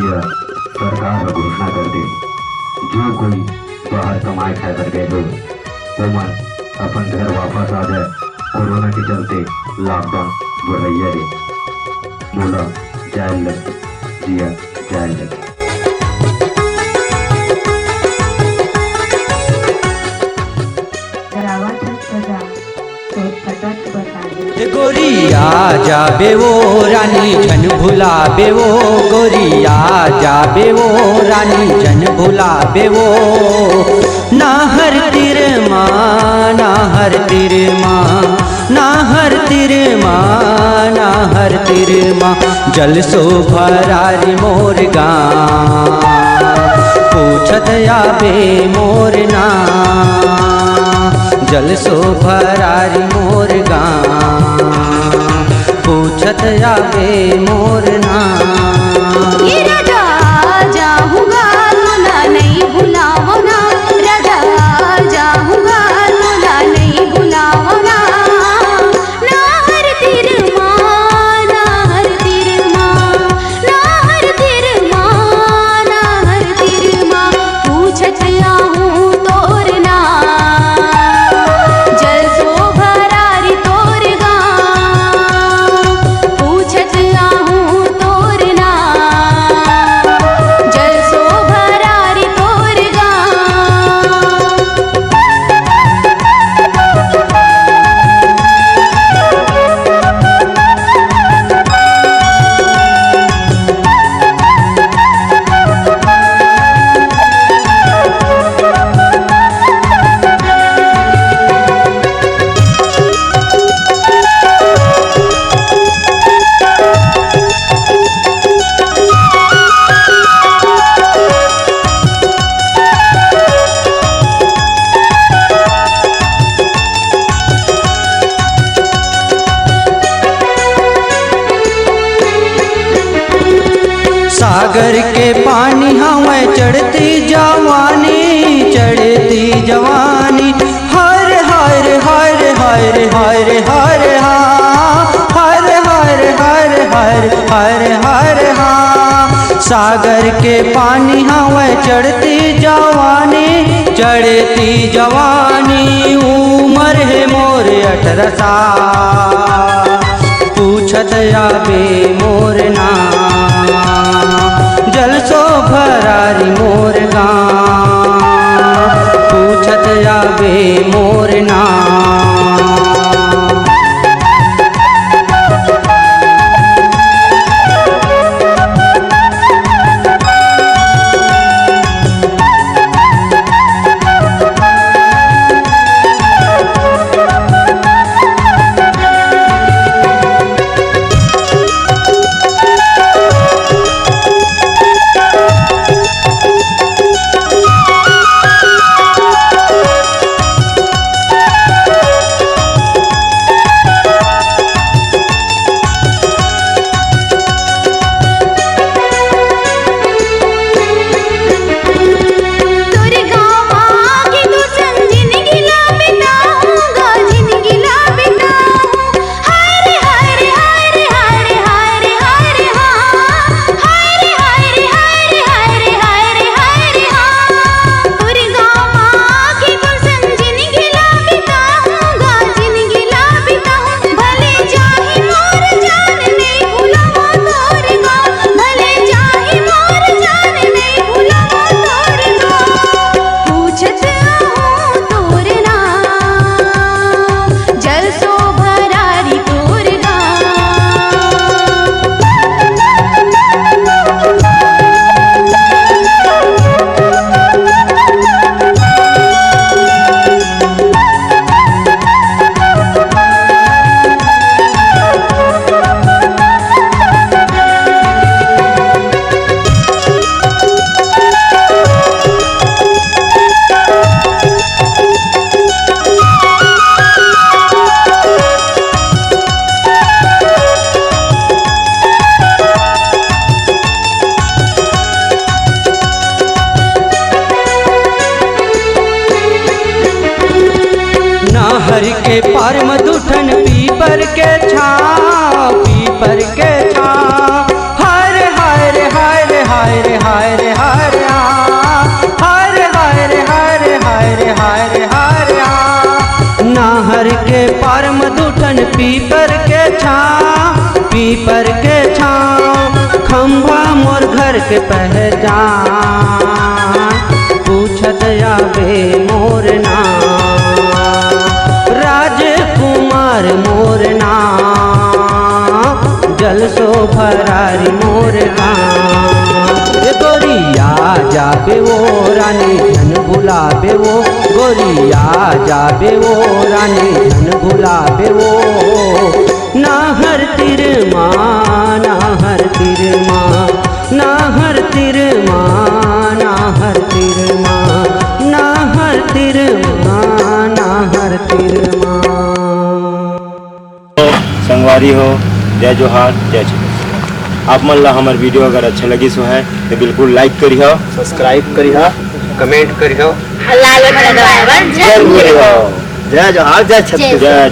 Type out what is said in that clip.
यह सरकार घोषणा कर दे जो कोई बाहर कमाए खाए कर गए हो वो मन अपन घर वापस आ जाए। कोरोना के चलते लॉकडाउन बढ़ाइया रे बोला जाए लगे जिया जाए लगे। गोरिया जाबे वो रानी जन भुलाबे वो, गोरिया जाबे वो रानी जन भुलाबे वो। ना हर तिर माँ ना हर तिर माँ ना हर तिर माँ ना हर तिर माँ। जल सो भरारी मोर गाँ पूछत आबे मोर ना। जल सो भरारी मोर गाँ पूछत आबे मोर ना। जाऊंगा मोला नहीं बुलाओ ना, राजा जाऊंगा मोला नहीं बुलाओ ना। ना हर तिर माँ ना हर तिर माँ ना हर तिर माँ ना हर तिर माँ। पूछत आऊँ तोर ना जल सो भरारी तोर गाँ। पूछत आऊँ तोर ना जल सो भरारी तोर गाँ। सागर के पानी हमें चढ़ती जवानी चढ़ती जवानी। हर हर हर हर हर हर हाँ हर हर हर हर हर हर हाँ। सागर के पानी हमें चढ़ती जवानी चढ़ती जवानी। उम्र है मोर 18 साल पूछत आबे मोर ना। जल सो भरारी मोर गाँ पूछत आबे मोर ना। हर के पार मधुठन पीपर के छाँव पीपर के छाँव। हर हर हर हर हर के पार मधुठन पीपर के छाँव खंभा मोर घर के पहचान पूछत आवे मोर नाम राजकुमार मोर नाम जल सो भरारी मोर गाँव गोरिया जाबे वो रानी धन भुलाबे वो गोरिया जाबे वो रानी धन भुलाबे वो ना हर तिर माँ ना हर तिर माँ ना हर तिर माँ ना हर तिर माँ ना हर तिर माँ ना हर तिर माँ। संगवारी हो, जय जोहार जय छत्तीसगढ़। आप मन ला हमार वीडियो अगर अच्छा लगी सो है तो बिल्कुल लाइक करिए, सब्सक्राइब करिए, कमेंट करिए, लाल बटन दबाए बर जरूर जय जोहार जय छत्तीसगढ़।